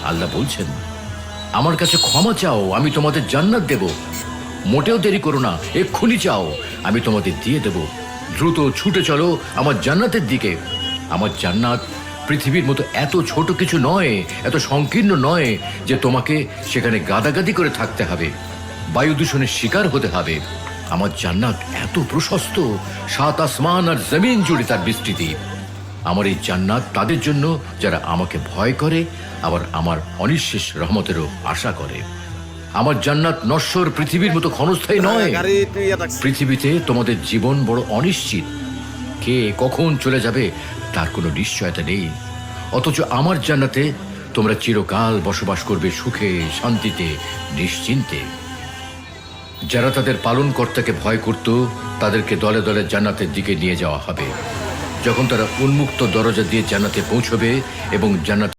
আল্লাহ বলছেন, আমার কাছে ক্ষমা চাও, আমি তোমাদের জান্নাত দেব। মোটেও দেরি করো না, এক্ষুনি চাও, আমি তোমাদের দিয়ে দেব। দ্রুত ছুটে চলো আমার জান্নাতের দিকে। আমার জান্নাত পৃথিবীর মতো এত ছোট কিছু নয়, এত সংকীর্ণ নয় যে তোমাকে সেখানে গাদাগাদি করে থাকতে হবে, বায়ু দূষণের শিকার হতে হবে। আমার জান্নাত এত প্রশস্ত, 7 আসমান আর জমিন জুড়ে তার বিস্তৃতি। আমার এই জান্নাত তাদের জন্য যারা আমাকে ভয় করে, আবার আমার অনিঃশেষ রহমতেরও আশা করে। আমার জান্নাত নশ্বর পৃথিবীর মতো ক্ষণস্থায়ী নয়। পৃথিবীতে তোমাদের জীবন বড় অনিশ্চিত, কে কখন চলে যাবে তার কোনো নিশ্চয়তা নেই। অথচ আমার জান্নাতে তোমরা চিরকাল বসবাস করবে সুখে, শান্তিতে, নিশ্চিন্তে। যারা তাদের পালনকর্তাকে ভয় করত, তাদেরকে দলে দলে জান্নাতের দিকে নিয়ে যাওয়া হবে। যখন তারা উন্মুক্ত দরজা দিয়ে জান্নাতে পৌঁছবে এবং জান্নাত